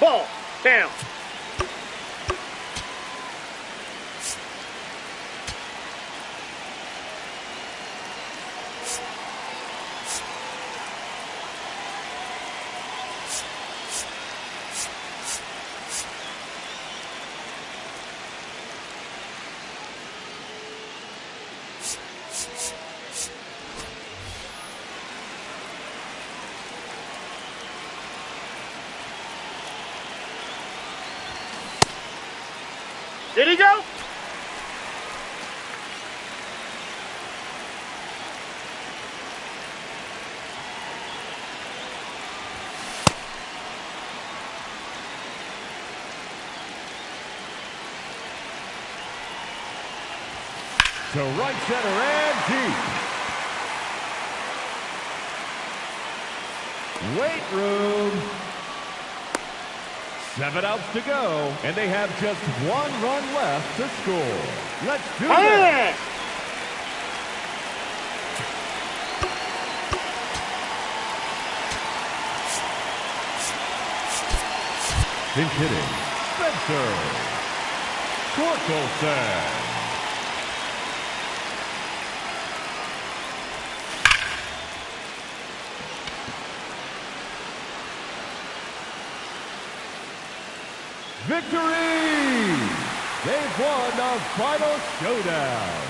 Ball. Down. Did he go? To right center and deep. Weight room. 7 outs to go, and they have just 1 run left to score. Let's do this. Pinch hitting, Spencer Torkelson. Victory! They've won the final showdown.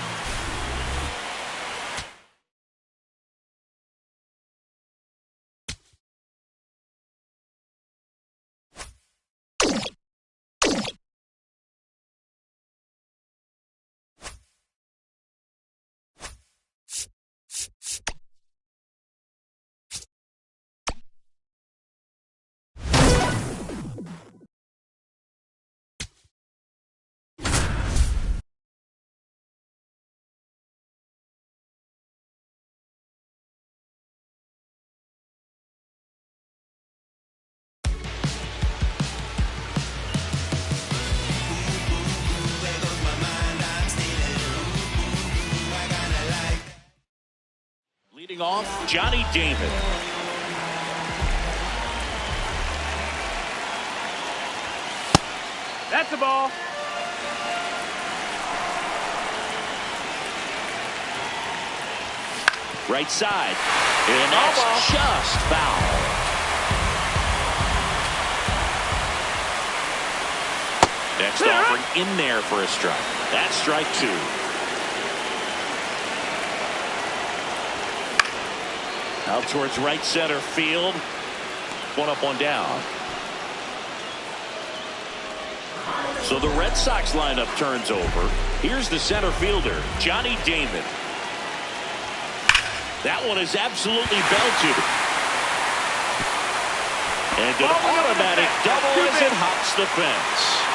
Leading off, Johnny Damon. That's a ball. Right side. And that's just foul. Next offering in there for a strike. That's strike 2. Out towards right center field. 1 up, 1 down. So the Red Sox lineup turns over. Here's the center fielder, Johnny Damon. That one is absolutely belted. And an automatic double as it hops the fence.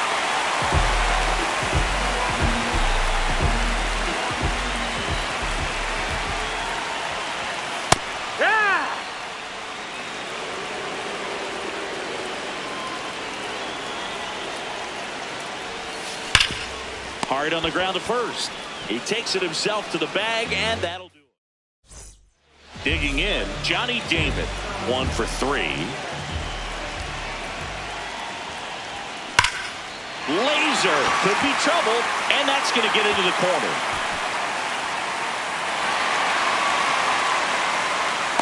Hard on the ground to first. He takes it himself to the bag, and that'll do it. Digging in, Johnny Damon, 1 for 3. Laser could be trouble, and that's going to get into the corner.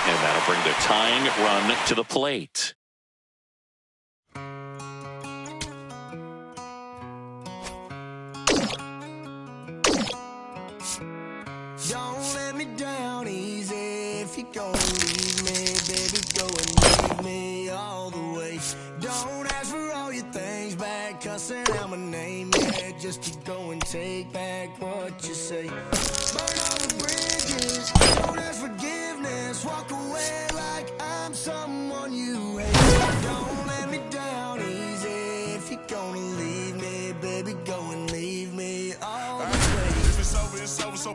And that'll bring the tying run to the plate. Don't let me down easy if you're gonna leave me, baby, go and leave me all the way. Don't ask for all your things back, cussing out my name, yeah, just to go and take back what you say. Burn all the bridges, don't ask forgiveness, walk away like I'm someone you hate. Don't let me down easy if you're gonna leave me, baby, go and leave me all the way. It's over, so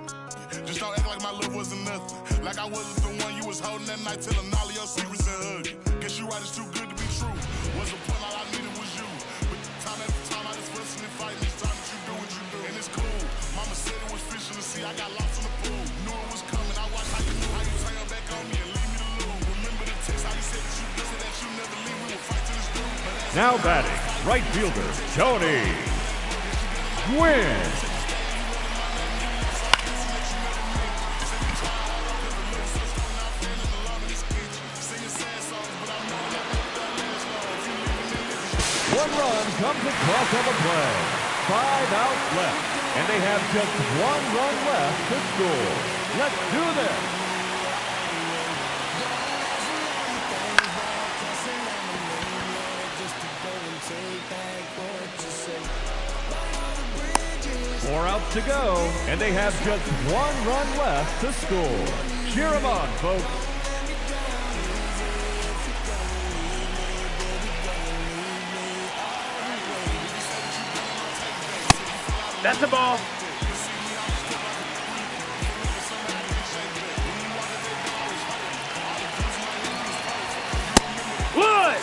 just don't act like my love wasn't nothing. Like I wasn't the one you was holding that night, telling all of your secrets and hugging. Guess you right, it's too good to be true. Was the point, all I needed was you. But time after time, I just wrestling and fighting each time that you do what you do. And it's cool. Mama said it was fishing to see. I got lost in the pool. Knew it was coming. I watched how you knew how you turn back on me and leave me alone. Remember the text, how you said that you said that you never leave. We would fight till it's through. But Now batting, right fielder, Tony Gwynn. One run comes across on the play. 5 outs left, and they have just 1 run left to score. Let's do this. Four outs to go, and they have just 1 run left to score. Cheer them on, folks. That's the ball. Wood.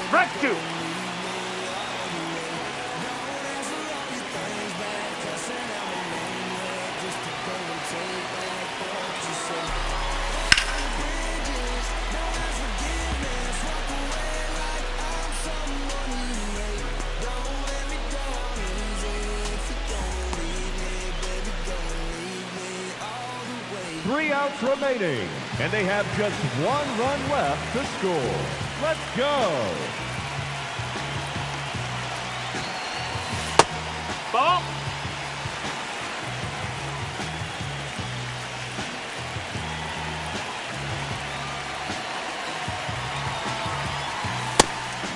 Strike 2. Three outs remaining, and they have just 1 run left to score. Let's go. Ball.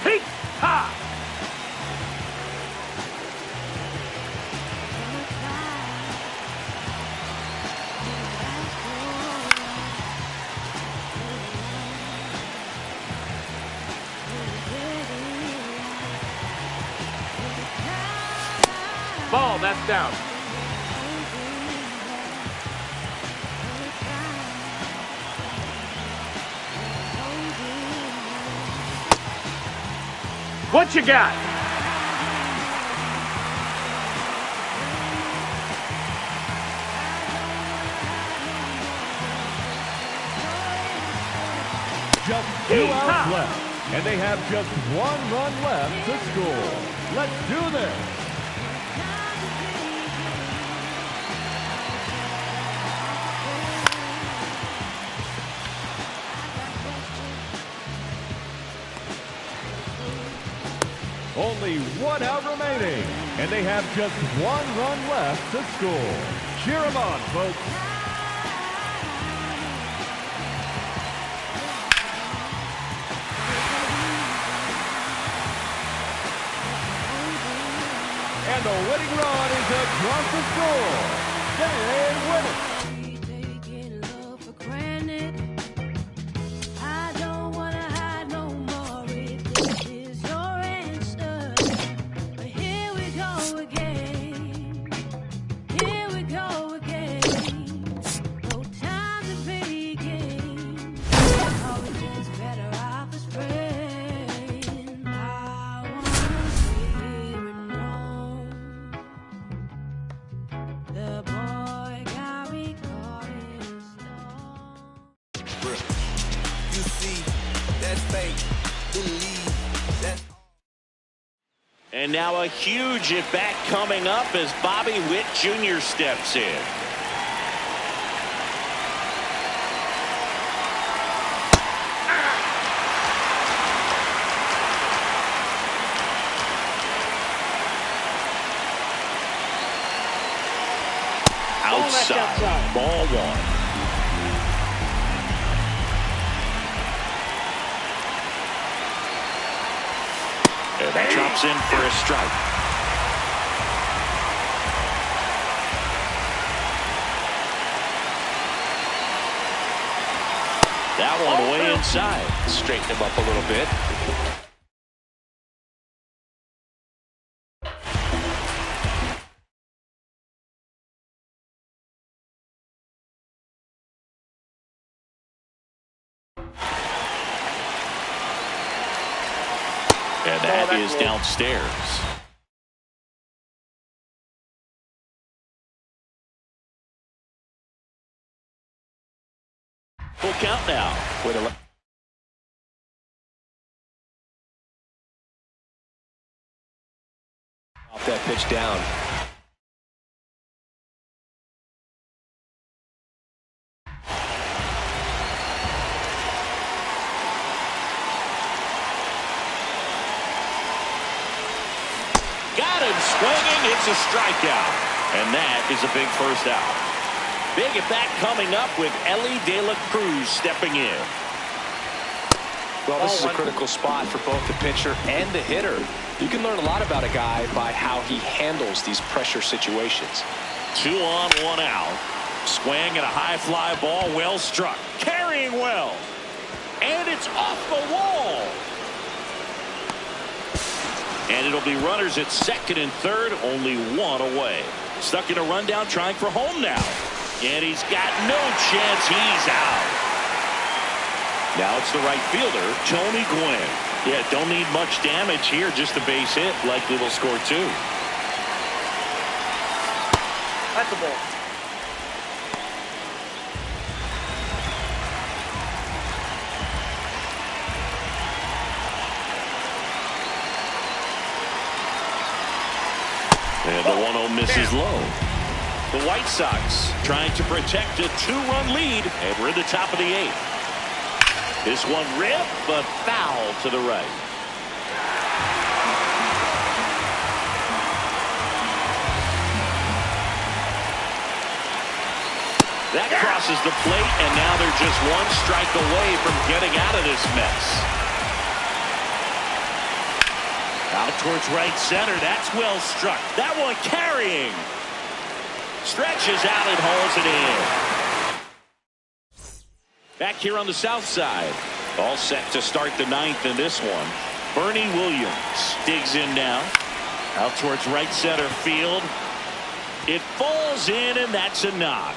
Peak. Ha. Ball, that's down. What you got? Just 2 outs left, and they have just 1 run left to score. Let's do this. Only 1 out remaining, and they have just 1 run left to score. Cheer them on, folks. And the winning run is across the score. They win it. And now a huge at-bat coming up as Bobby Witt Jr. steps in. Outside. Ball 1. And that drops in for a strike. That one way inside. Straighten him up a little bit. And that is downstairs. Full count now. With a off that pitch down. Got him swinging. It's a strikeout. And that is a big first out. Big at bat coming up with Ellie De La Cruz stepping in. Well, this is a critical spot for both the pitcher and the hitter. You can learn a lot about a guy by how he handles these pressure situations. 2 on, 1 out. Swing and a high fly ball, well struck. Carrying well. And it's off the wall. And it'll be runners at second and third, only 1 away. Stuck in a rundown, trying for home now. And he's got no chance. He's out. Now it's the right fielder, Tony Gwynn. Yeah, don't need much damage here, just a base hit. Likely will score 2. That's the ball. And the 1-0 misses low. The White Sox trying to protect a 2-run lead, and we're in the top of the 8th. This one ripped, but foul to the right. That crosses the plate, and now they're just 1 strike away from getting out of this mess. Out towards right center. That's well struck. That one carrying. Stretches out and hauls it in. Back here on the south side. All set to start the 9th in this one. Bernie Williams digs in now. Out towards right center field. It falls in, and that's a knock.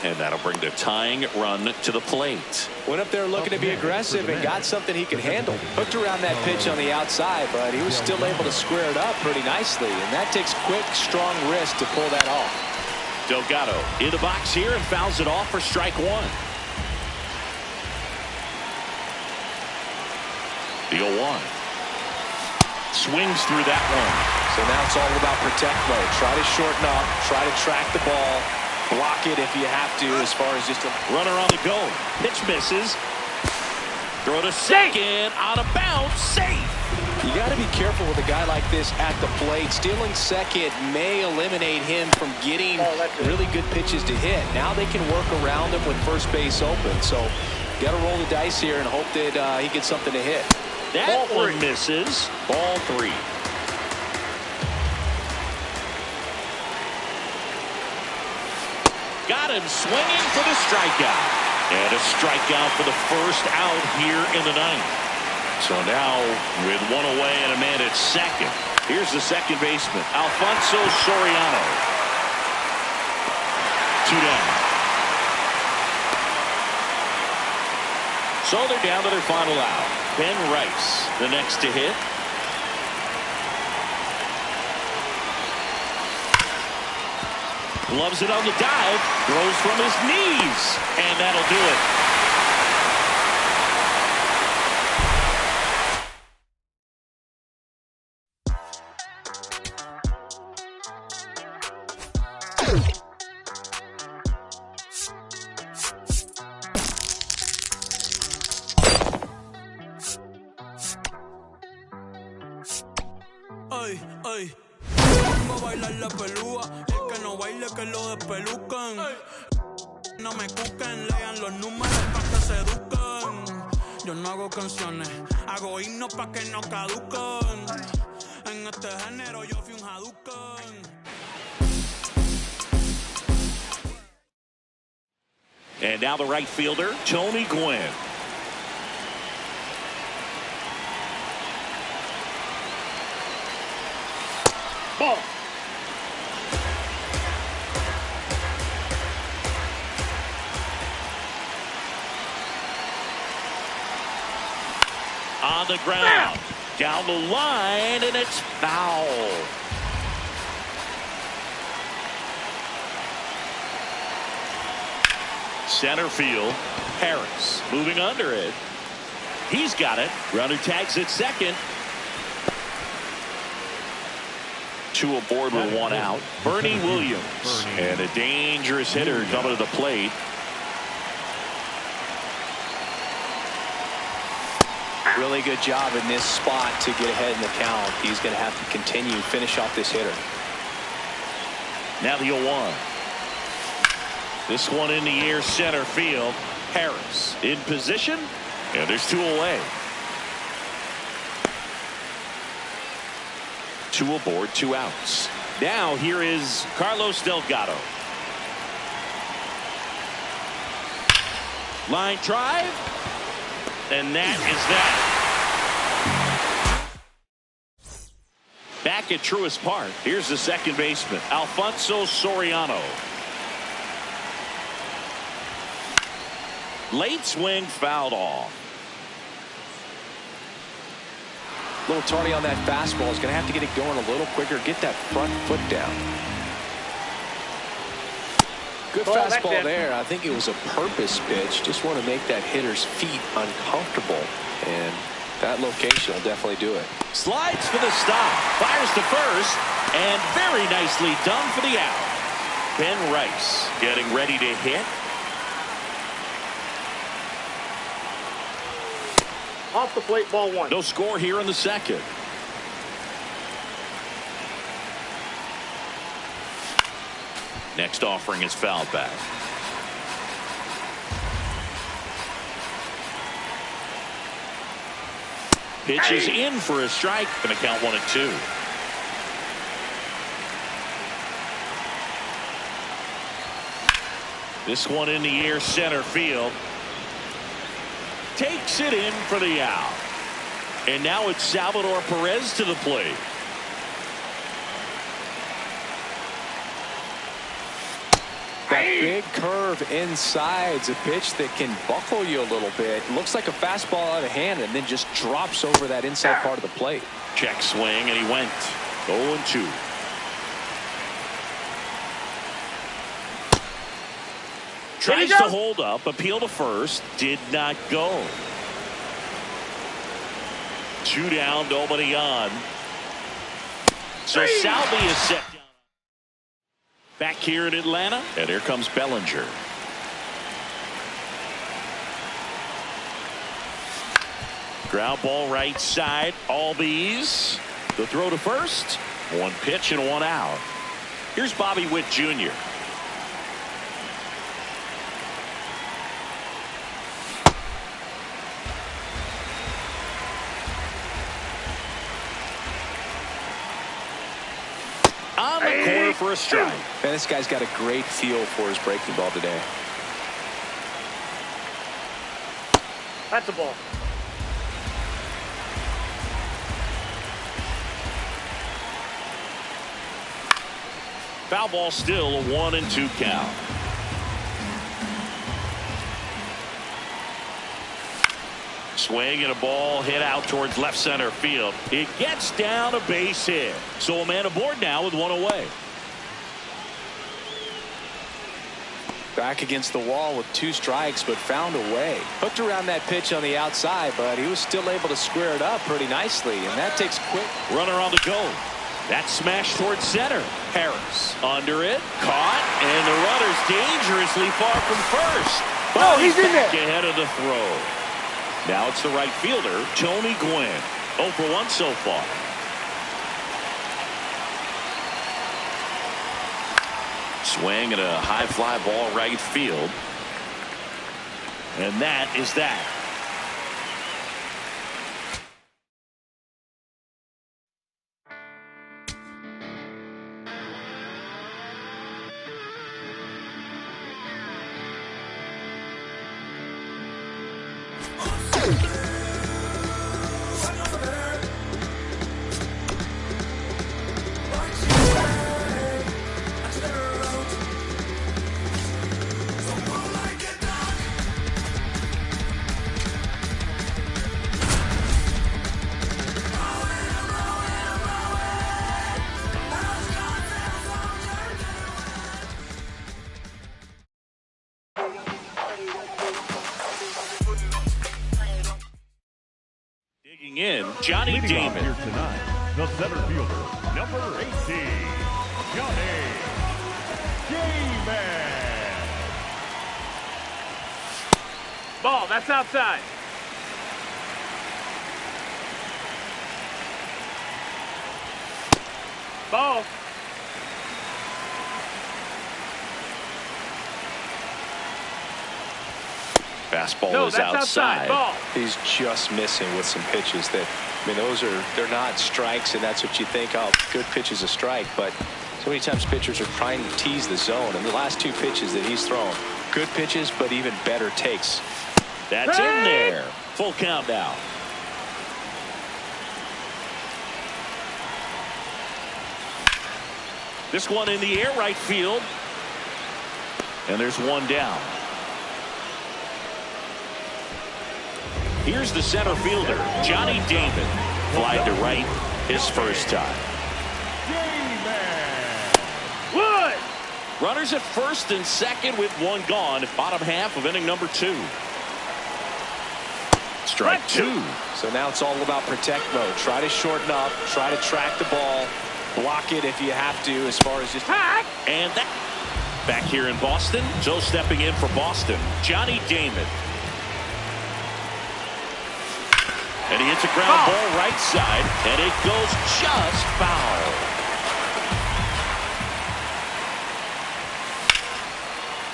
And that'll bring the tying run to the plate. Went up there looking to be aggressive and got something he could handle. Hooked around that pitch on the outside, but he was still able to square it up pretty nicely. And that takes quick, strong wrist to pull that off. Delgado in the box here and fouls it off for strike 1. The 0-1. Swings through that one. So now it's all about protect mode. Try to shorten up, try to track the ball, block it if you have to, as far as just a runner on the go. Pitch misses. Throw to second, out of bounds, safe. You got to be careful with a guy like this at the plate. Stealing second may eliminate him from getting really good pitches to hit. Now they can work around him with first base open. So got to roll the dice here and hope that he gets something to hit. That one misses. Ball 3. Got him swinging for the strikeout. And a strikeout for the first out here in the 9th. So now with 1 away and a man at second. Here's the second baseman, Alfonso Soriano. 2 down. So they're down to their final out. Ben Rice, the next to hit. Gloves it on the dive. Throws from his knees. And that'll do it. Ay, ay. Vengo a bailar la pelúa. El que no baile que lo despelucan. No me cuquen, lean los números pa' que se eduquen. Yo no hago canciones, hago himnos pa' que no caduquen. En este género yo fui un Hadouken. And now the right fielder, Tony Gwynn. Ball. On the ground. Down the line, and it's foul. Center field, Harris moving under it. He's got it. Runner tags at second. 2 aboard with 1 out. Bernie Williams. And a dangerous hitter coming to the plate. Really good job in this spot to get ahead in the count. He's going to have to continue, finish off this hitter. Now the 0-1. This one in the air, center field. Harris in position, and there's 2 away. 2 aboard, 2 outs. Now here is Carlos Delgado. Line drive, and that is that. Back at Truist Park, here's the second baseman, Alfonso Soriano. Late swing, fouled off. A little tardy on that fastball. Is going to have to get it going a little quicker. Get that front foot down. Good fastball there. I think it was a purpose pitch. Just want to make that hitter's feet uncomfortable. And that location will definitely do it. Slides for the stop. Fires to first. And very nicely done for the out. Ben Rice getting ready to hit. Off the plate, ball 1. No score here in the second. Next offering is fouled back. Pitch is in for a strike. Going to count 1-2. This one in the air, center field. Takes it in for the out. And now it's Salvador Perez to the plate. That big curve inside's a pitch that can buckle you a little bit. Looks like a fastball out of hand and then just drops over that inside part of the plate. Check swing, and he went 0-2. Tries to hold up, appeal to first, did not go. 2 down, nobody on. So Salvi is set down. Back here in Atlanta, and here comes Bellinger. Ground ball right side, Albies. The throw to first, 1 pitch and 1 out. Here's Bobby Witt Jr. On the corner for a strike. Man, this guy's got a great feel for his breaking ball today. That's a ball. Foul ball, still a 1-2 count. Swing and a ball hit out towards left center field. It gets down, a base hit. So a man aboard now with 1 away. Back against the wall with 2 strikes, but found a way. Hooked around that pitch on the outside, but he was still able to square it up pretty nicely, and that takes quick. Runner on the go. That smash towards center. Harris under it, caught, and the runner's dangerously far from first. But he's in there. Ahead of the throw. Now it's the right fielder, Tony Gwynn. 0 for 1 so far. Swing and a high fly ball right field. And that is that. In Johnny Leading off Damon. here tonight, the center fielder, number 18, Johnny Damon. Ball, that's outside. Ball. Fastball is outside. Ball. He's just missing with some pitches that, I mean, they're not strikes, and that's what you think, oh, good pitch is a strike, but so many times pitchers are trying to tease the zone, and the last two pitches that he's thrown, good pitches, but even better takes. That's in there. Full count now. This one in the air, right field. And there's one down. Here's the center fielder, Johnny Damon. Flied to right his first time. Wood. Runners at first and second with one gone. Bottom half of inning number 2. Strike 2. So now it's all about protect mode. Try to shorten up, try to track the ball, block it if you have to, as far as just. And that back here in Boston. Joe stepping in for Boston, Johnny Damon. And he hits a ground ball right side, and it goes just foul.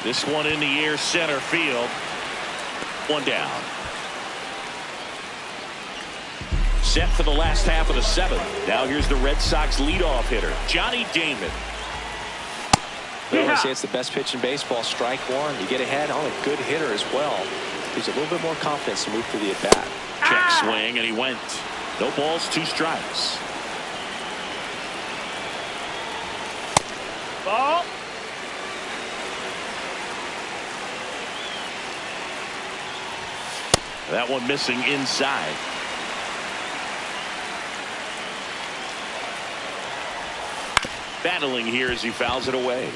This one in the air, center field. One down. Set for the last half of the 7th. Now here's the Red Sox leadoff hitter, Johnny Damon. Well, I say it's the best pitch in baseball. Strike one. You get ahead on a good hitter as well. Gives a little bit more confidence to move to the at-bat. Check swing, and he went. No balls, 2 strikes. Ball. That one missing inside. Battling here as he fouls it away.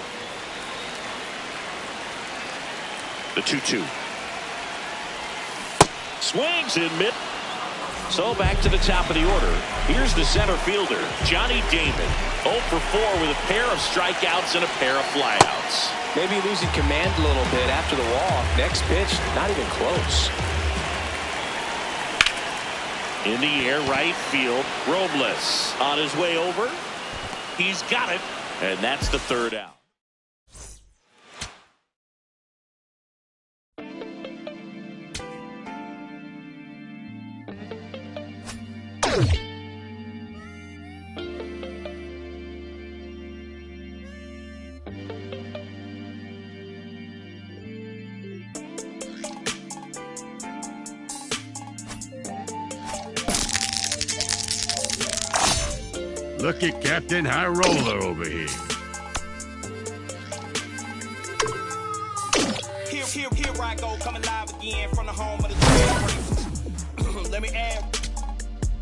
The 2-2. Swings in mid. So back to the top of the order. Here's the center fielder, Johnny Damon. 0 for 4 with a pair of strikeouts and a pair of flyouts. Maybe losing command a little bit after the walk. Next pitch, not even close. In the air, right field. Robles on his way over. He's got it. And that's the 3rd out. Look at Captain High Roller over here. Here I go, coming live again from the home of the trail races. Let me add,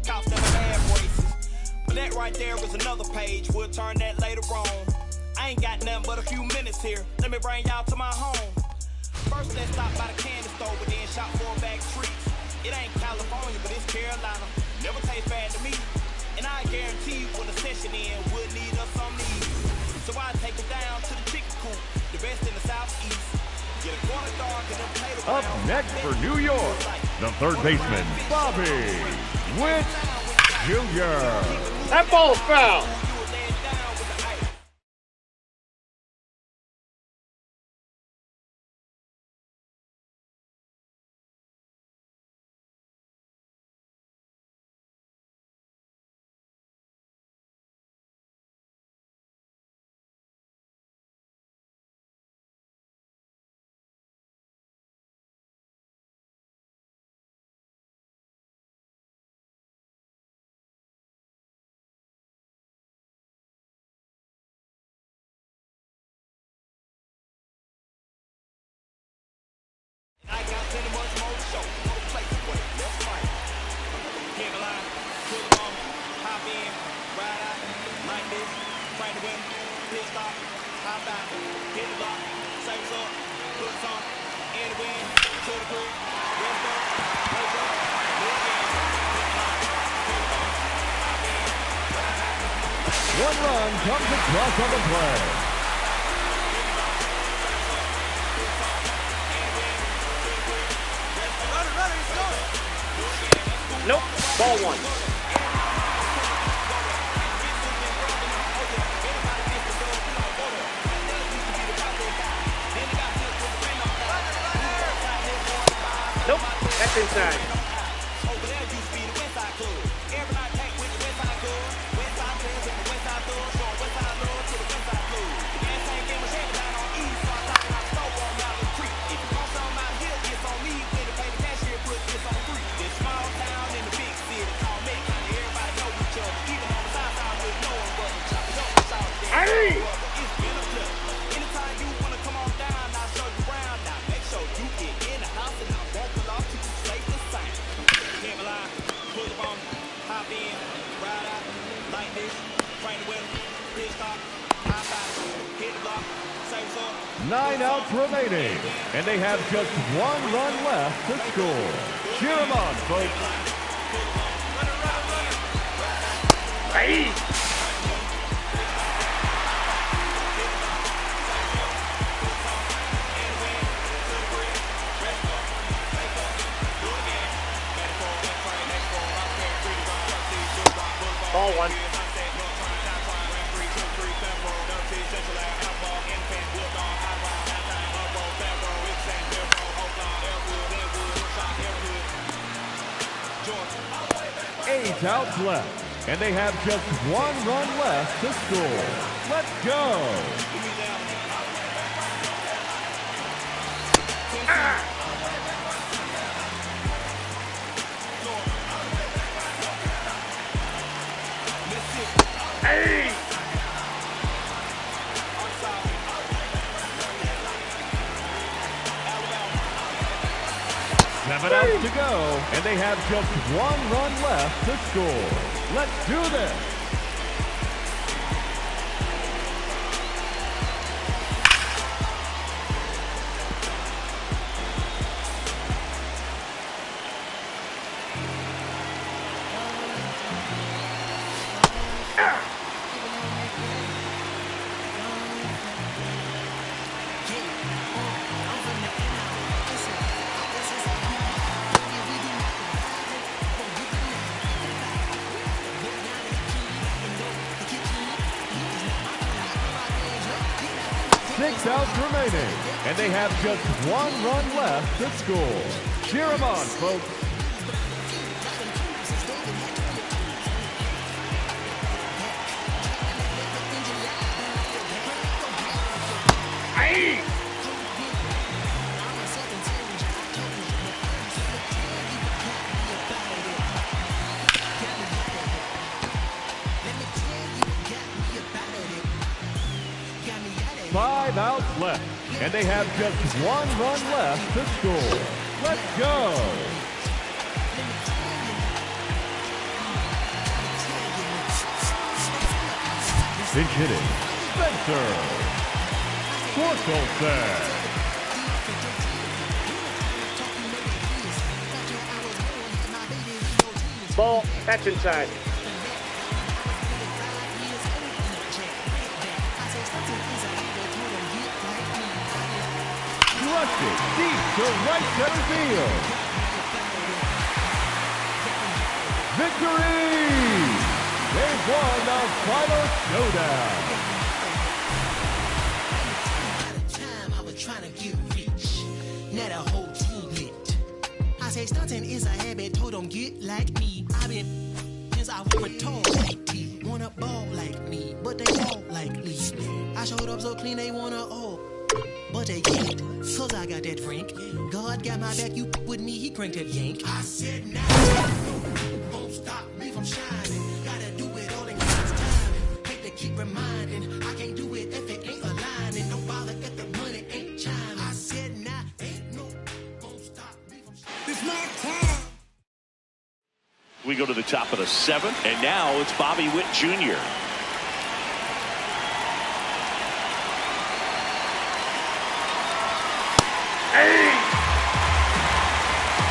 cops never add braces. But that right there is another page. We'll turn that later on. I ain't got nothing but a few minutes here. Let me bring y'all to my home. First, let's stop by the candy store, but then shop 4 bag treats. It ain't California, but it's Carolina. Never taste bad to me. And I guarantee you when the session in, we'll need us some needs. So I take it down to the chicken coop, the best in the southeast. Get a quarter dog and then play the Up next for New York, the third baseman, Bobby Witt Jr. That ball's foul. I got plenty much more to show. No place for it. Left, right. Can't lie. Pull the ball. Hop in. Ride out. Like this. Crank the wind. Pit stop. Hop out. Hit the lock. Saves up. Put some. In the wind. To the crew. Rest up. Wake up. Do it again. Hit the lock. One run comes across on the play. Nope. Ball one. Nope. That's inside. Nine outs remaining, and they have just one run left to score. Cheer them on, folks. Hey! Ball one. Eight outs left, and they have just one run left to score. Let's go. Hey! 7 outs to go, and they have just one run left to score. Let's do this. Six outs remaining, and they have just one run left to score. Cheer them on, folks. Hey! Five outs left, and they have just one run left to score. Let's go. Pinch hitting, Spencer Torkelson. Ball. That's inside. Crushed it deep to right center field. Victory! They've won the final showdown. Time I was trying to get rich. Now the whole team lit. I say stunting is a habit, told them get like me. I've been since I was tall like T. Wanna ball like me, but they all like me. I showed up so clean they wanna all. But they can't, cause I got that drink. God got my back, you with me, he cranked that yank. I said now, won't stop me from shining. Gotta do it all in God's timing. Hate to keep reminding, I can't do it if it ain't aligning. Don't bother if the money ain't chiming. I said now, ain't no, won't stop me from shining. It's my time. We go to the top of the 7th, and now it's Bobby Witt Jr.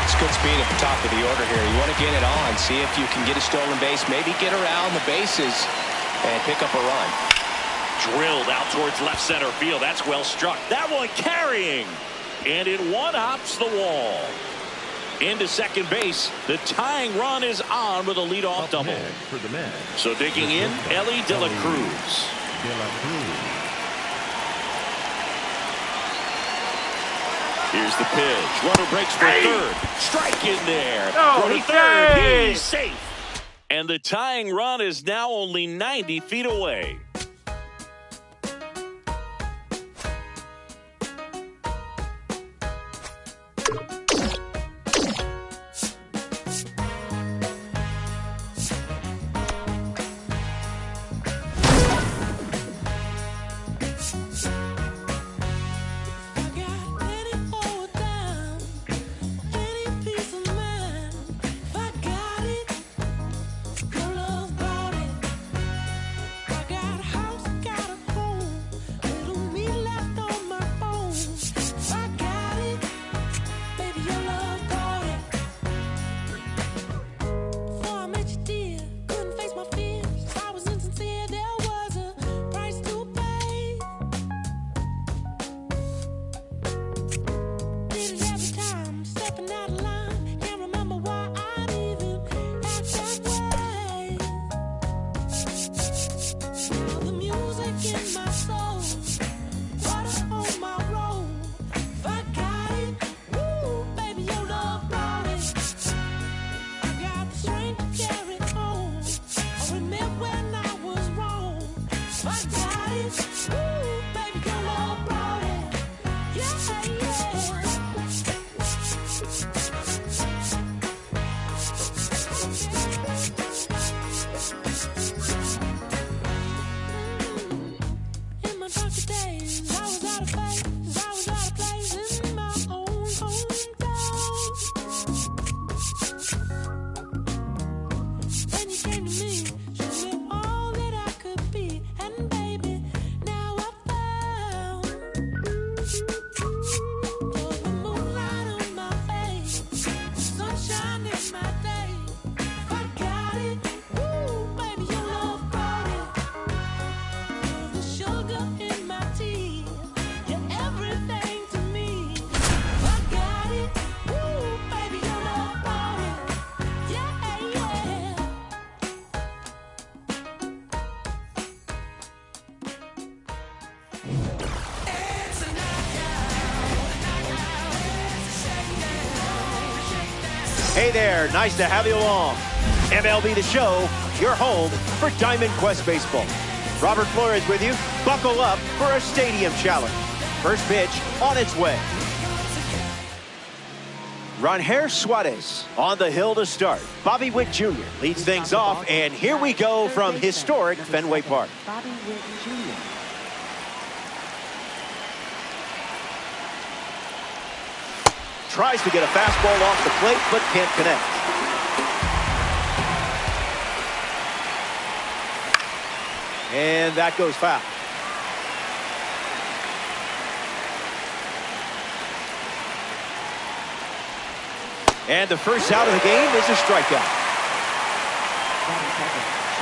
It's good speed at the top of the order here. You want to get it on, see if you can get a stolen base, maybe get around the bases and pick up a run. Drilled out towards left center field. That's well struck. That one carrying. And it one-hops the wall. Into second base. The tying run is on with a leadoff double. For the man. So digging in, Ellie De La Cruz. Here's the pitch. Runner breaks for third. Strike in there. Oh, he's third. Safe. He's safe. And the tying run is now only 90 feet away. Hey there, nice to have you along. MLB The Show, your home for Diamond Quest Baseball. Robert Flores with you. Buckle up for a stadium challenge. First pitch on its way. Ranher Suarez on the hill to start. Bobby Witt Jr. leads things off, and here we go from historic Fenway Park. Bobby Witt Jr. Tries to get a fastball off the plate, but can't connect. And that goes foul. And the first out of the game is a strikeout.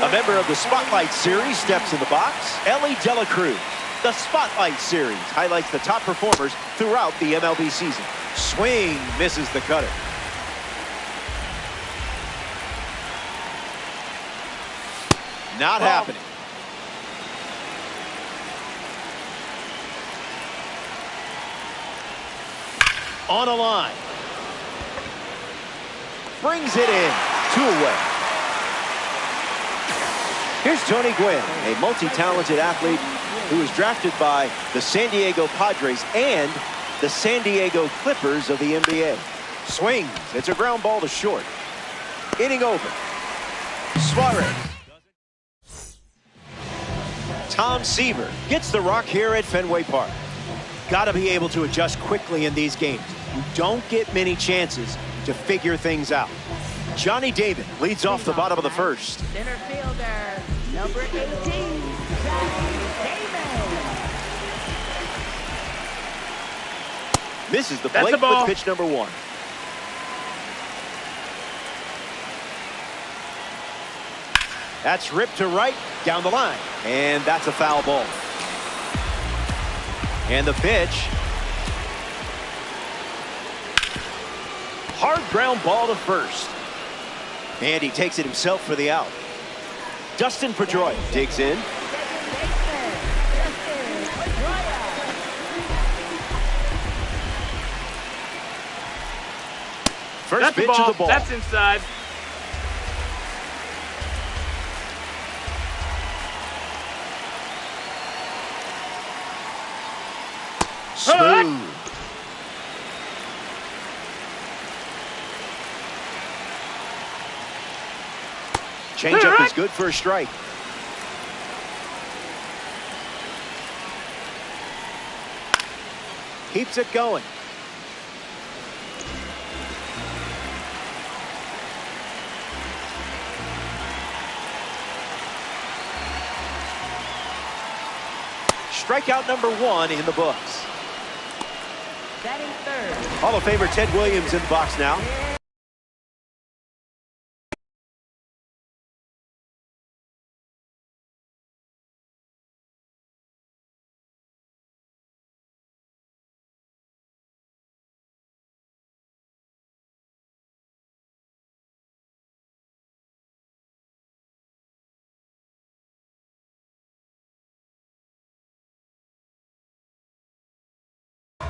A member of the Spotlight Series steps in the box, Ellie De La Cruz. The Spotlight Series highlights the top performers throughout the MLB season. Swing, misses the cutter. Not happening. On a line. Brings it in. 2 away. Here's Tony Gwynn, a multi-talented athlete who was drafted by the San Diego Padres and the San Diego Clippers of the NBA. Swings. It's a ground ball to short. Inning over. Suarez. Tom Seaver gets the rock here at Fenway Park. Got to be able to adjust quickly in these games. You don't get many chances to figure things out. Johnny Damon leads off the bottom of the first. Center fielder, number 18, Johnny Damon. Misses the plate with pitch number 1. That's ripped to right, down the line. And that's a foul ball. And the pitch. Hard ground ball to first. And he takes it himself for the out. Dustin Pedroia digs in. First pitch of the ball. That's inside. Smooth. Changeup is good for a strike. Keeps it going. Strikeout number 1 in the books. Batting third. Hall of Famer Ted Williams in the box now.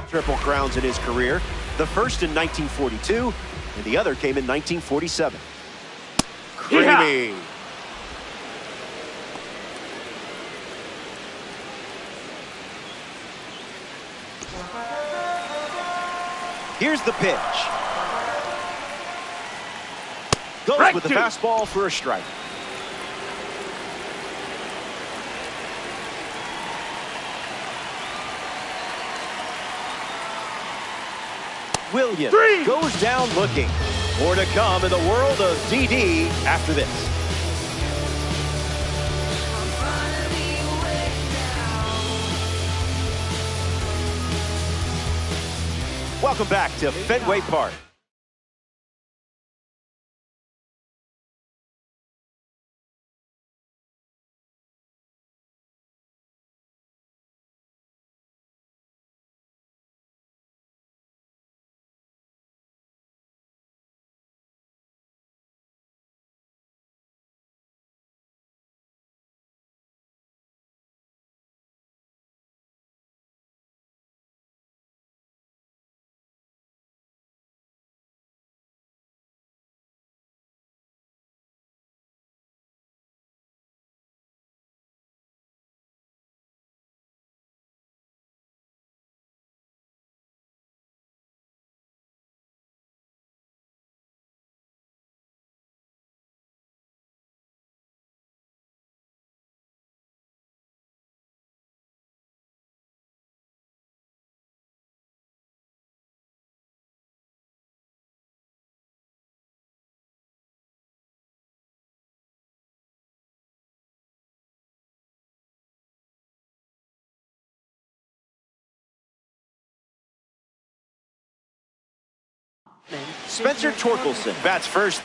Triple crowns in his career. The first in 1942, and the other came in 1947. Creamy. Yeah. Here's the pitch. Goes with the fastball for a strike. Williams goes down looking. More to come in the world of DD after this. Welcome back to Fenway Park. Spencer Torkelson bats first.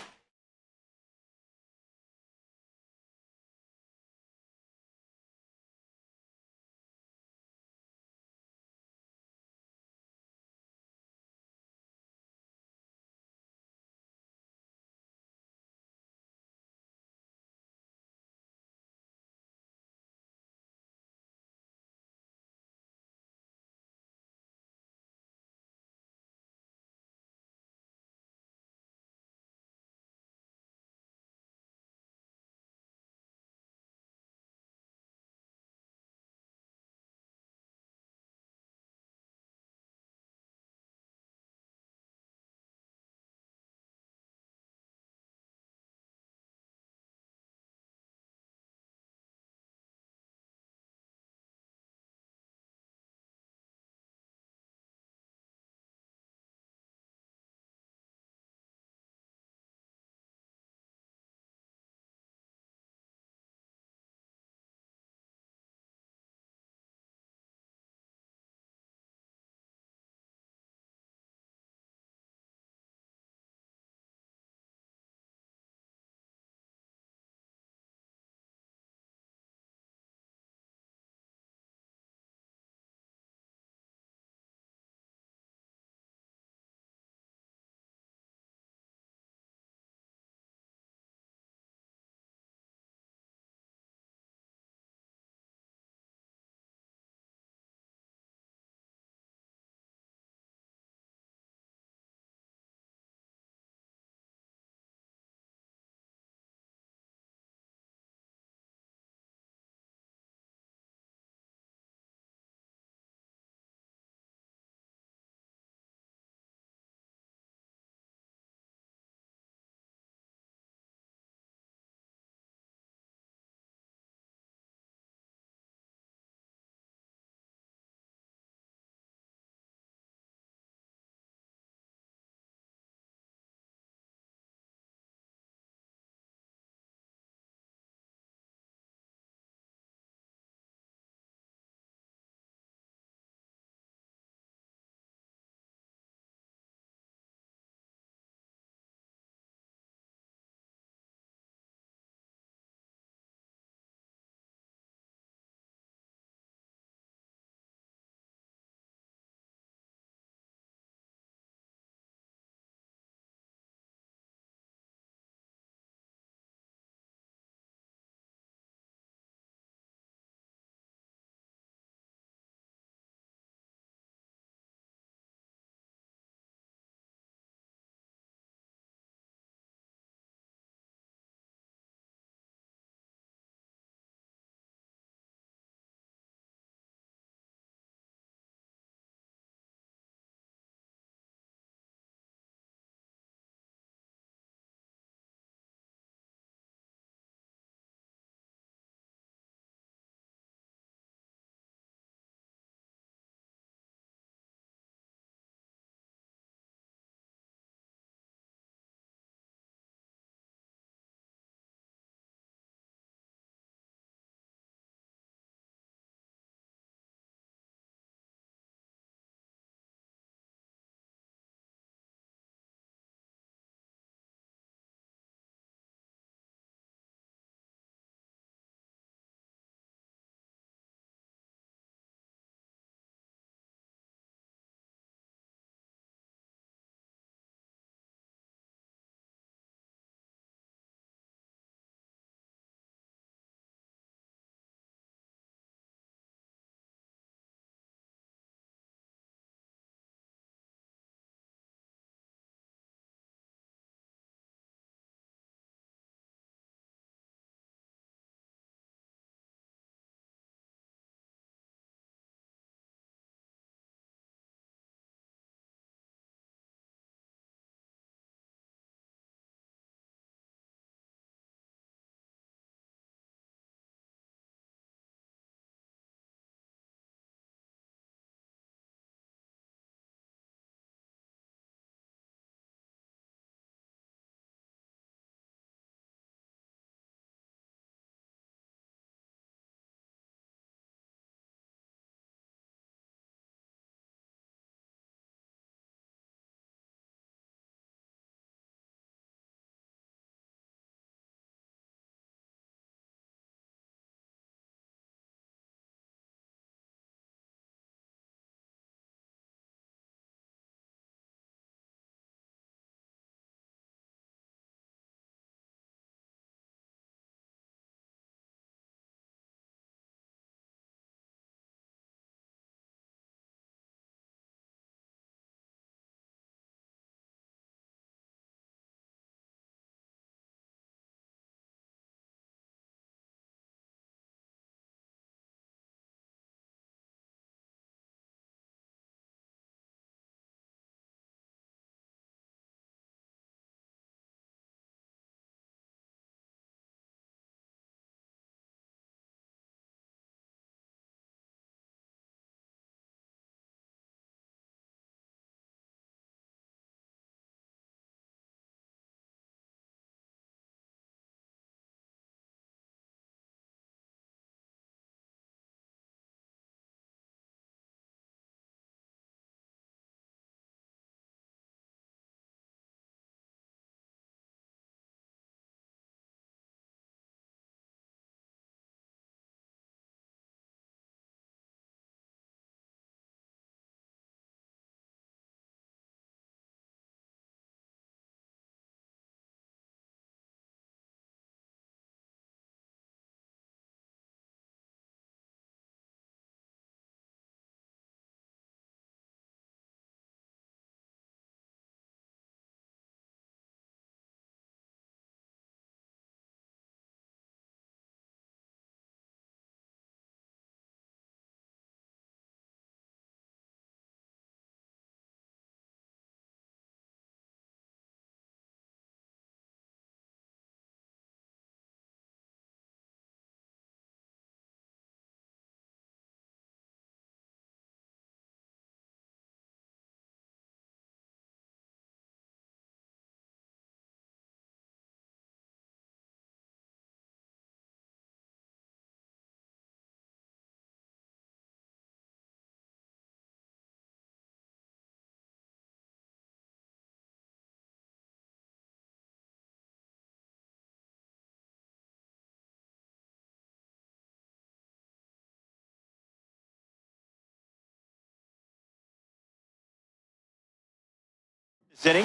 Sitting.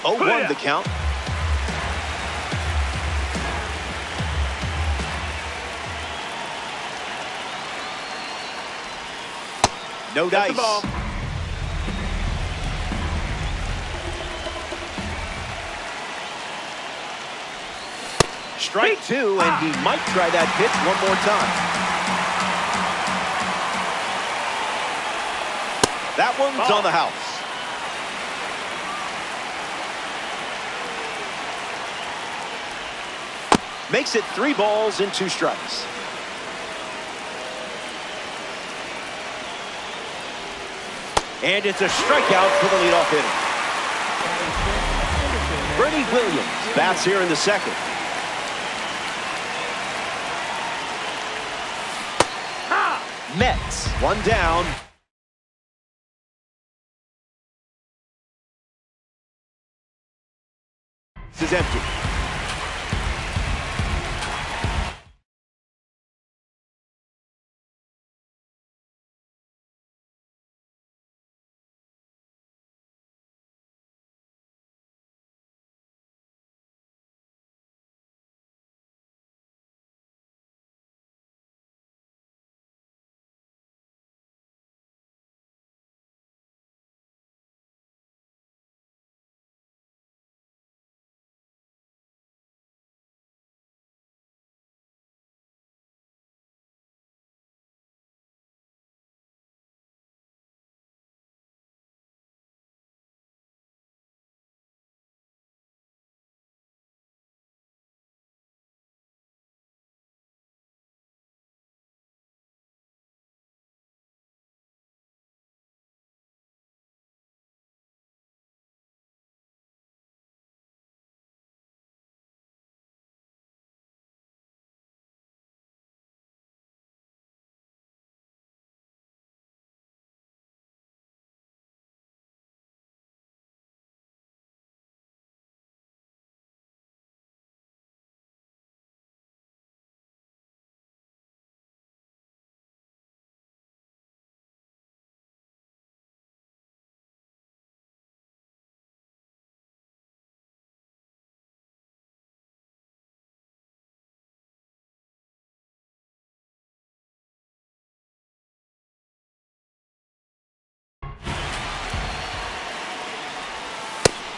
Oh, 1 the count. No dice. The ball. Strike 2, and he might try that pitch one more time. That one's on the house. Makes it 3 balls and 2 strikes. And it's a strikeout for the leadoff hitter. Bernie Williams bats here in the second. Mets, 1 down. This is empty.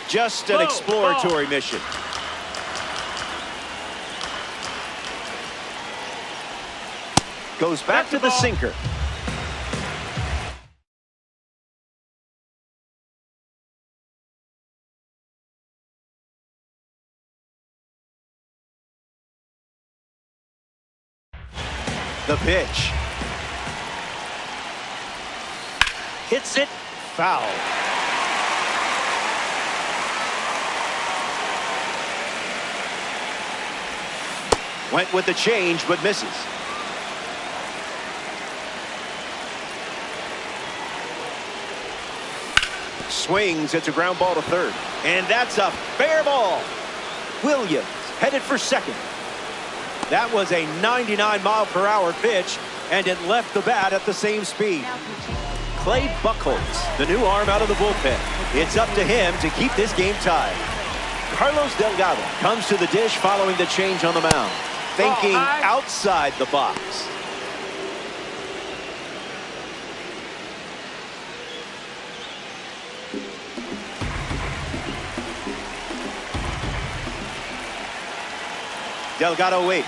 Just an exploratory mission. Goes back to the sinker. The pitch. Hits it foul. Went with the change, but misses. Swings, it's a ground ball to third. And that's a fair ball. Williams headed for second. That was a 99-mile-per-hour pitch, and it left the bat at the same speed. Clay Buchholz, the new arm out of the bullpen. It's up to him to keep this game tied. Carlos Delgado comes to the dish following the change on the mound. Thinking outside the box. Delgado waits.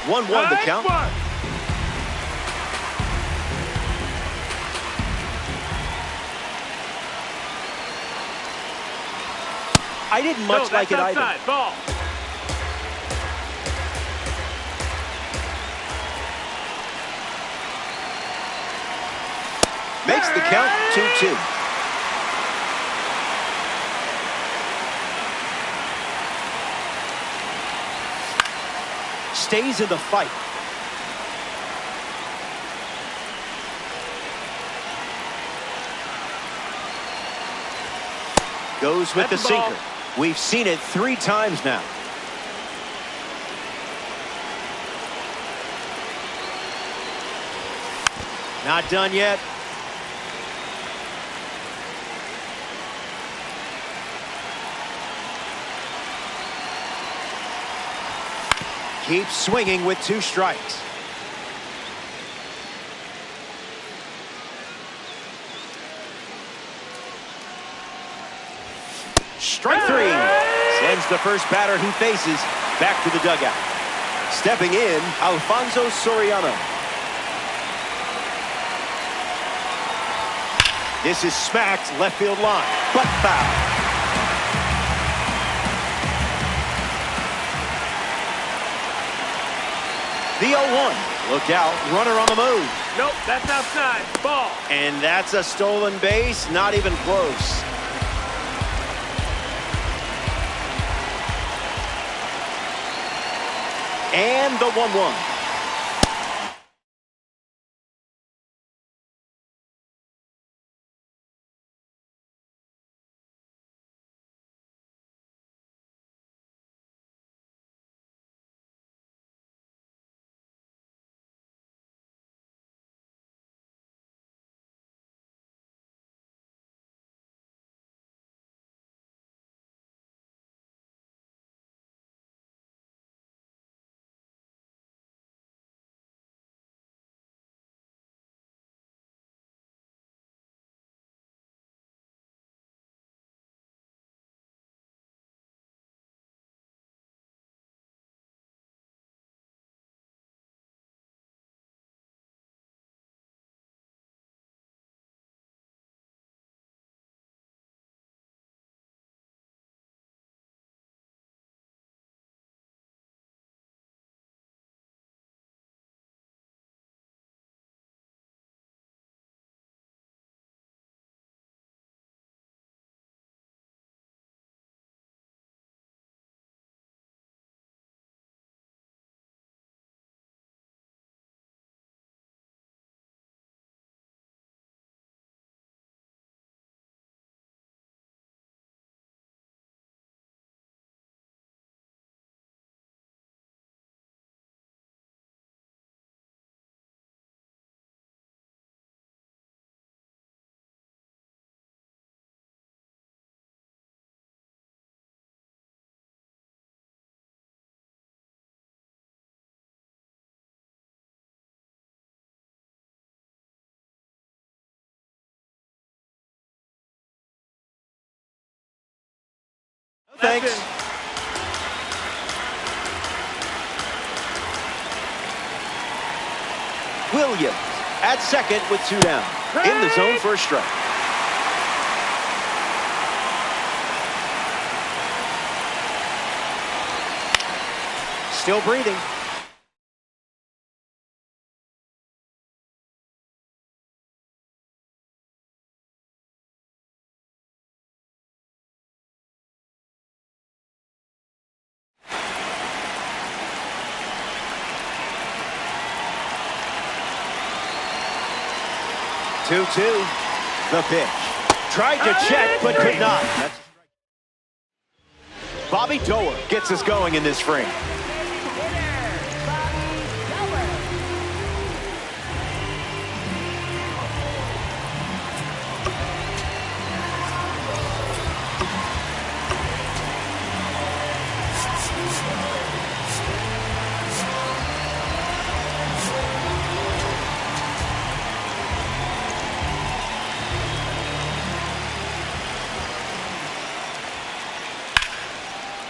1-1 the count. I didn't much like it either. Ball. Makes the count 2-2. Stays in the fight. Goes with the sinker. We've seen it 3 times now. Not done yet. Keeps swinging with 2 strikes. Strike 3. Sends the first batter he faces back to the dugout. Stepping in, Alfonso Soriano. This is smacked left field line, but foul. The 0-1. Look out, runner on the move. Nope, that's outside. Ball. And that's a stolen base, not even close. And the 1-1. Thanks. Williams at second with 2 down. In the zone for a strike. Still breathing. Two-two. The pitch. Tried to check, but could not. Bobby Doer gets us going in this frame.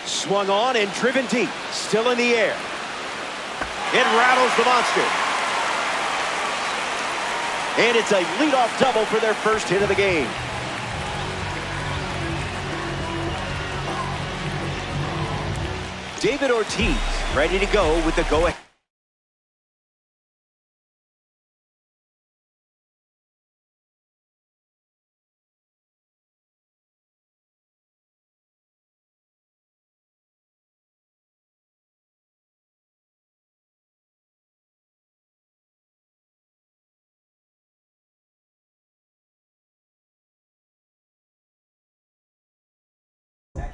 Swung on and driven deep. Still in the air. It rattles the monster. And it's a leadoff double for their first hit of the game. David Ortiz ready to go with the go-ahead.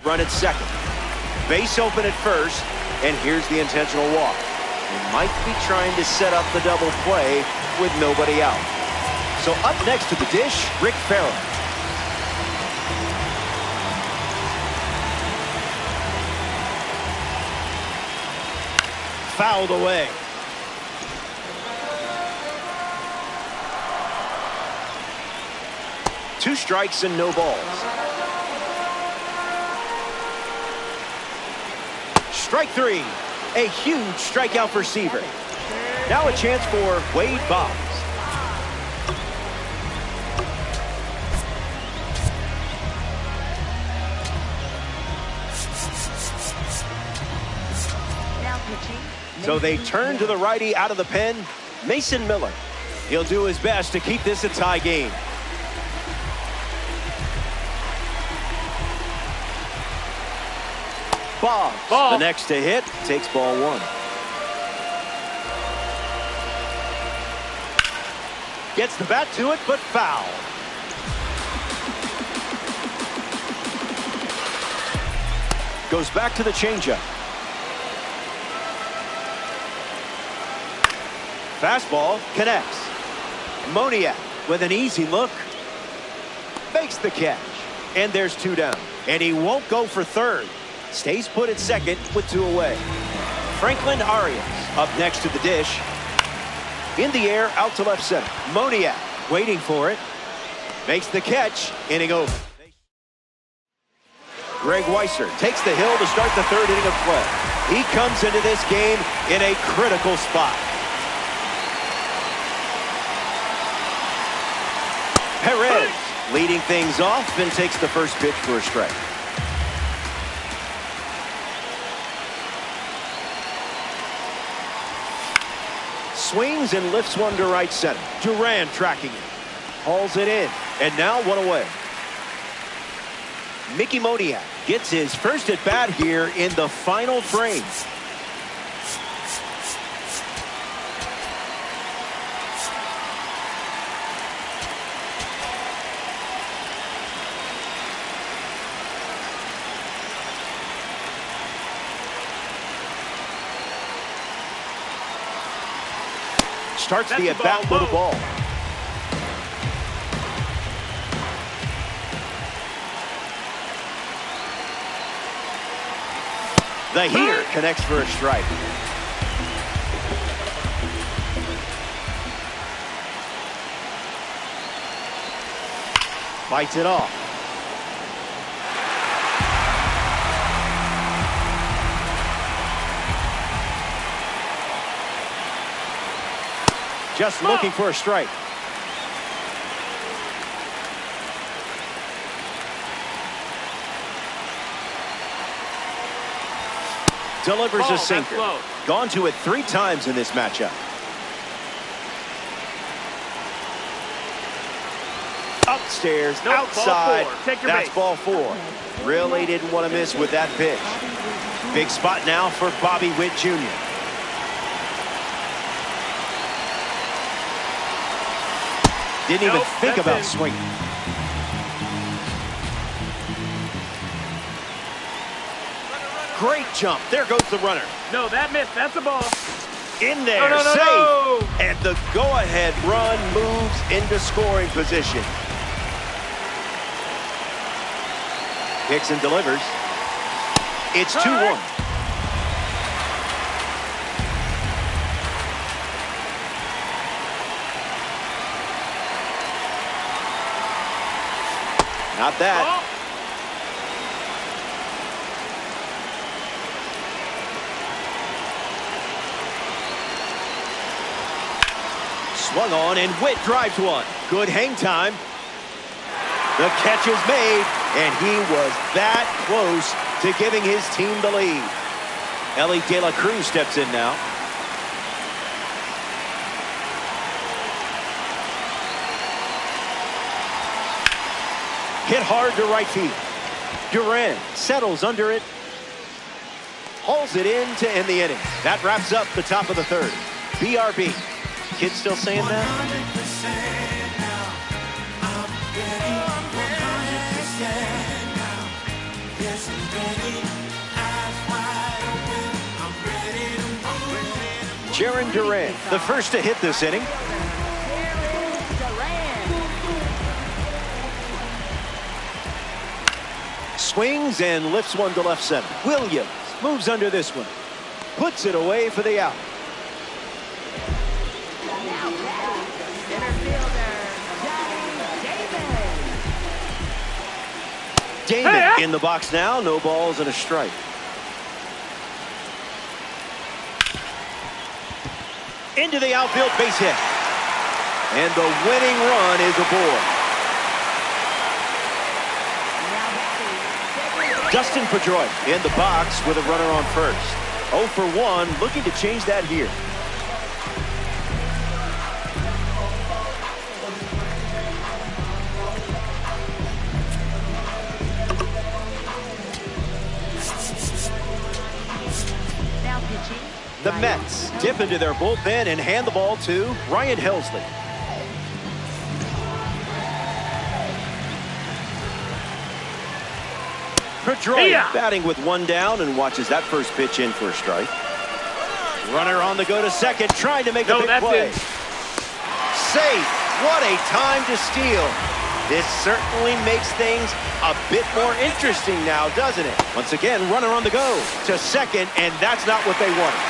Run at second. Base open at first, and here's the intentional walk. He might be trying to set up the double play with nobody out. So up next to the dish, Rick Farrell. Fouled away. Two strikes and no balls. Strike three. A huge strikeout for Seaver. Now a chance for Wade Boggs. So they turn to the righty out of the pen, Mason Miller. He'll do his best to keep this a tie game. Boggs, the next to hit, takes ball one. Gets the bat to it, but foul. Goes back to the changeup. Fastball connects. Moniak with an easy look. Makes the catch. And there's two down. And he won't go for third. Stays put at second with two away. Franklin Arias up next to the dish. In the air, out to left center. Moniak waiting for it. Makes the catch. Inning over. Greg Weisser takes the hill to start the third inning of play. He comes into this game in a critical spot. Perez leading things off and takes the first pitch for a strike. Swings and lifts one to right center. Duran tracking it. Hauls it in. And now one away. Mickey Moniak gets his first at bat here in the final frame. Starts the at-bat with a ball. The heater connects for a strike. Fights it off. Just looking for a strike. Delivers a sinker. Gone to it 3 times in this matchup. Upstairs, outside. That's ball 4. Really didn't want to miss with that pitch. Big spot now for Bobby Witt Jr. Didn't even think about swinging. Great jump. There goes the runner. No, that missed. That's a ball. In there, safe. And the go-ahead run moves into scoring position. Picks and delivers. It's 2-1. Not that. Swung on and Witt drives one. Good hang time. The catch is made, and he was that close to giving his team the lead. Ellie De La Cruz steps in now. Hit hard to right field. Duran settles under it. Hauls it in to end the inning. That wraps up the top of the third. BRB. Kids still saying that? Jaron Duran, the first to hit this inning. Swings and lifts one to left center. Williams moves under this one. Puts it away for the out. Center fielder, Johnny Damon in the box now. No balls and a strike. Into the outfield, base hit. And the winning run is aboard. Dustin Pedroia in the box with a runner on first. 0 for 1, looking to change that here. now pitching. The Mets dip into their bullpen and hand the ball to Ryan Helsley. Pedroia batting with one down and watches that first pitch in for a strike. Runner on the go to second, trying to make a big play. Safe. What a time to steal. This certainly makes things a bit more interesting now, doesn't it? Once again, runner on the go to second, and that's not what they wanted.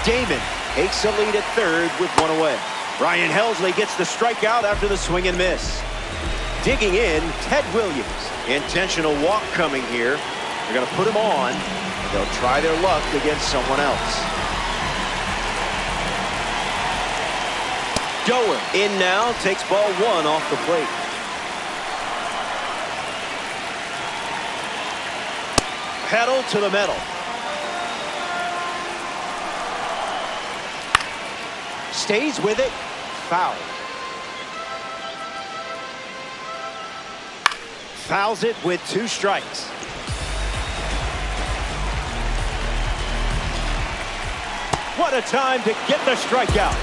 Damon takes a lead at third with one away. Ryan Helsley gets the strikeout after the swing and miss. Digging in, Ted Williams. Intentional walk coming here. They're going to put him on, and they'll try their luck against someone else. Doer in now, takes ball one off the plate. Pedal to the metal. Stays with it. Foul. Fouls it with 2 strikes. What a time to get the strikeout.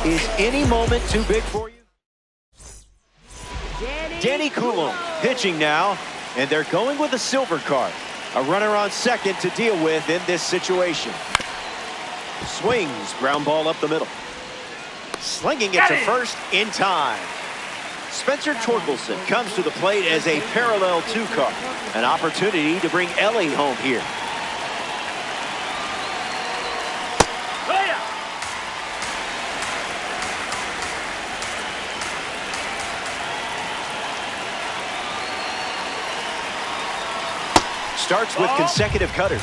Is any moment too big for you? Danny Coulomb pitching now, and they're going with a silver card. A runner on second to deal with in this situation. Swings, ground ball up the middle. Slinging it to first in time. Spencer Torkelson comes to the plate as a parallel 2 card. An opportunity to bring Ellie home here. Starts with consecutive cutters.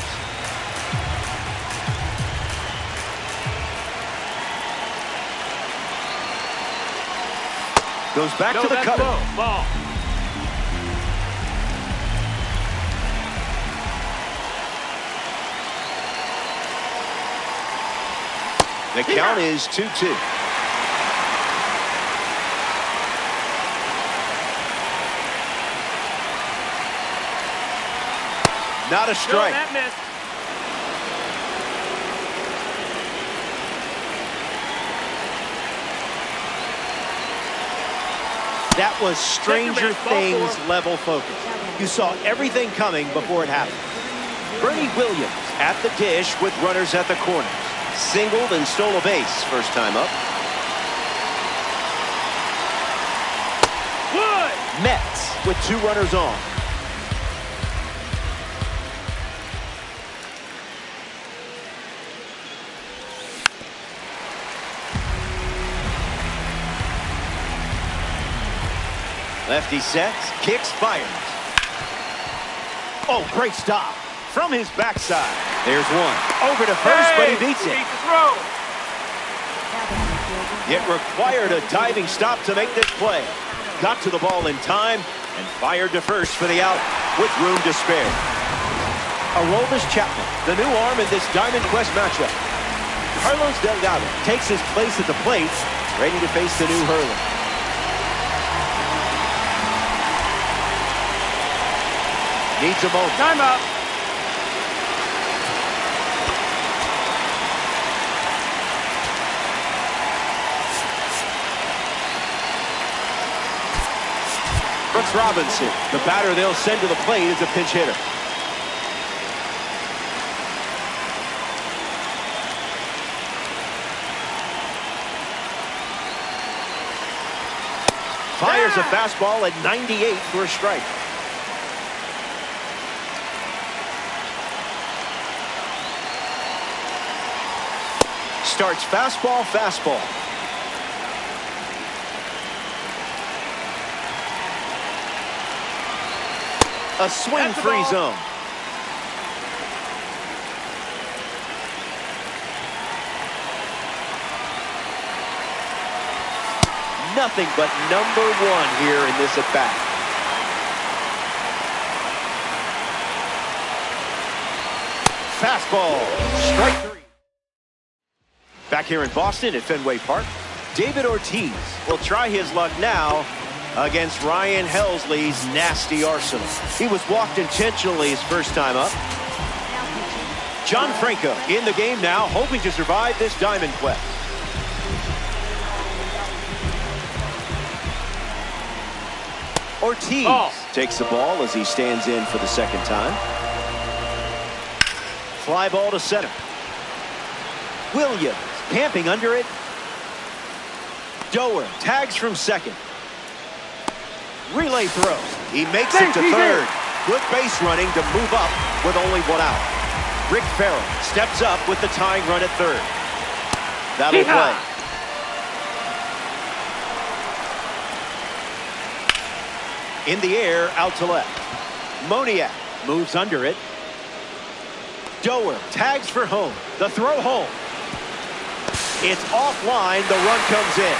Goes back to the cutter. Ball. The count is 2-2. Not a strike. That missed. That was Stranger Things level focus. You saw everything coming before it happened. Bernie Williams at the dish with runners at the corners. Singled and stole a base first time up. Wood. Mets with 2 runners on. Lefty sets, kicks, fires. Oh, great stop from his backside. There's one. Over to first, but he beats it. It required a diving stop to make this play. Got to the ball in time and fired to first for the out with room to spare. Aroldis Chapman, the new arm in this Diamond Quest matchup. Carlos Delgado takes his place at the plate, ready to face the new hurler. Needs a moment. Time up. Brooks Robinson, the batter they'll send to the plate, is a pinch hitter. Fires a fastball at 98 for a strike. Starts fastball, fastball. A swing-free zone. Nothing but number one here in this at-bat. Fastball, strike three. Back here in Boston at Fenway Park, David Ortiz will try his luck now against Ryan Helsley's nasty arsenal. He was walked intentionally his first time up. John Franco in the game now, hoping to survive this diamond quest. Ortiz takes the ball as he stands in for the second time. Fly ball to center. Williams camping under it. Doer tags from second. Relay throw. He makes it to third. Good base running to move up with only one out. Rick Farrell steps up with the tying run at third. That'll play. In the air, out to left. Moniak moves under it. Doer tags for home. The throw home. It's offline. The run comes in.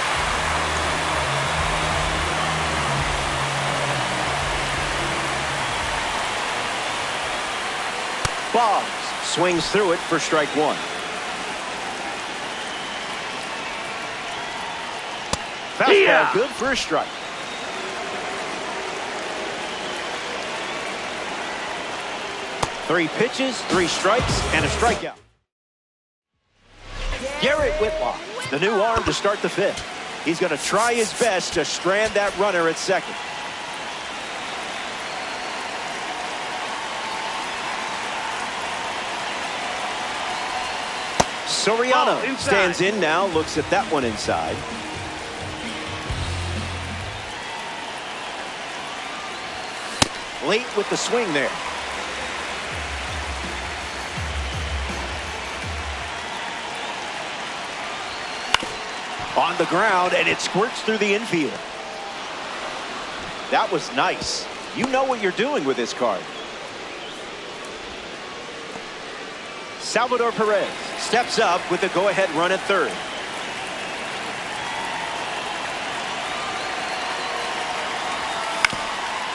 Boggs swings through it for strike one. Fastball good for a strike. Three pitches, three strikes, and a strikeout. Garrett Whitlock, the new arm to start the fifth. He's going to try his best to strand that runner at second. Soriano stands in now, looks at that one inside. Late with the swing there. On the ground, and it squirts through the infield. That was nice. You know what you're doing with this card. Salvador Perez steps up with the go-ahead run at third.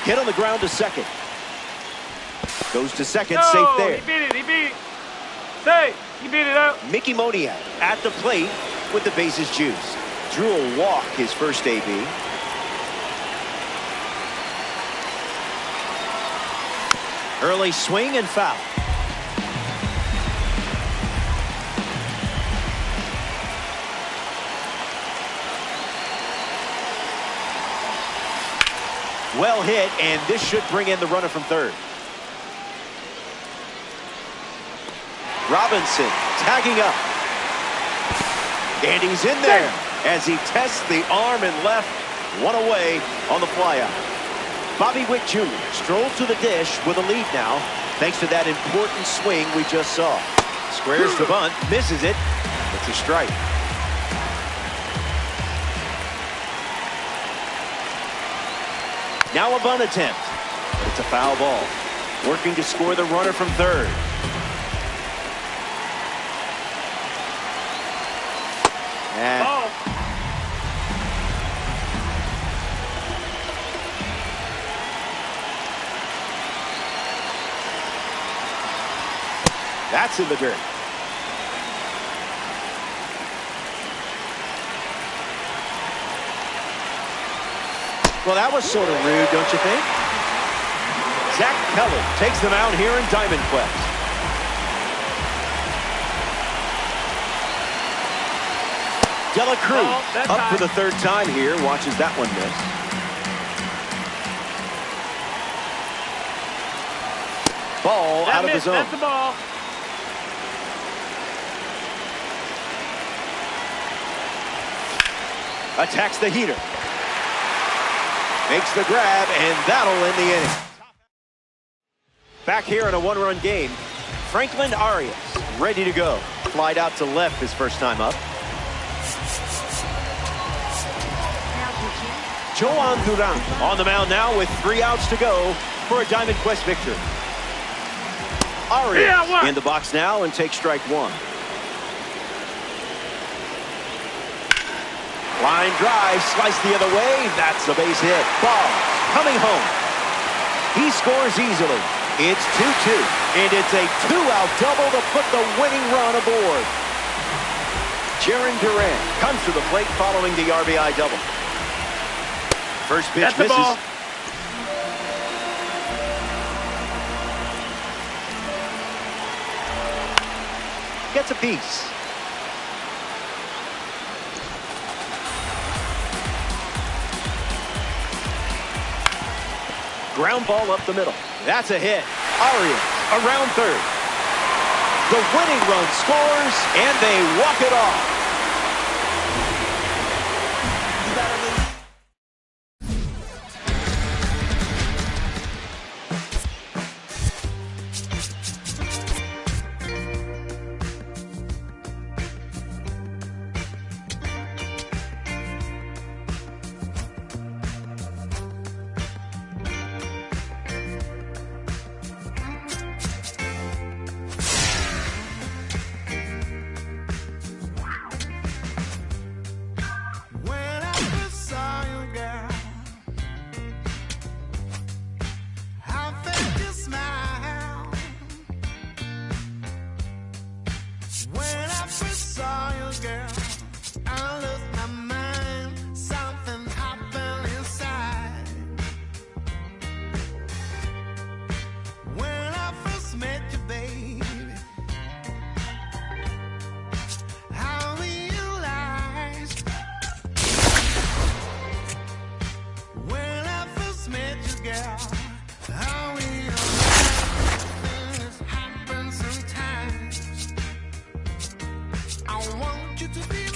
Hit on the ground to second. Goes to second, safe there. He beat it, he beat it. Safe, he beat it up. Mickey Moniak at the plate with the bases juiced. Drew a walk his first AB. Early swing and foul. Well hit, and this should bring in the runner from third. Robinson tagging up. And he's in there as he tests the arm and left. One away on the flyout. Bobby Witt Jr. strolls to the dish with a lead now, thanks to that important swing we just saw. Squares the bunt, misses it. It's a strike. Now a bunt attempt. It's a foul ball. Working to score the runner from third. And that's in the dirt. Well, that was sort of rude, don't you think? Zach Keller takes them out here in Diamond Quest. Dela Cruz up for the third time here, watches that one miss. Ball out of the zone. That's the ball. Attacks the heater. makes the grab, and that'll end the inning. Back here in a one-run game, Franklin Arias ready to go. Flied out to left his first time up. Now pitching. Joan Duran on the mound now with 3 outs to go for a Diamond Quest victory. Arias in the box now and takes strike 1. Line drive, sliced the other way. That's a base hit. Ball coming home. He scores easily. It's 2-2, and it's a 2-out double to put the winning run aboard. Jaron Duran comes to the plate following the RBI double. First pitch That's the misses. ball. Gets a piece. Ground ball up the middle. That's a hit. Arias around third. The winning run scores, and they walk it off. To be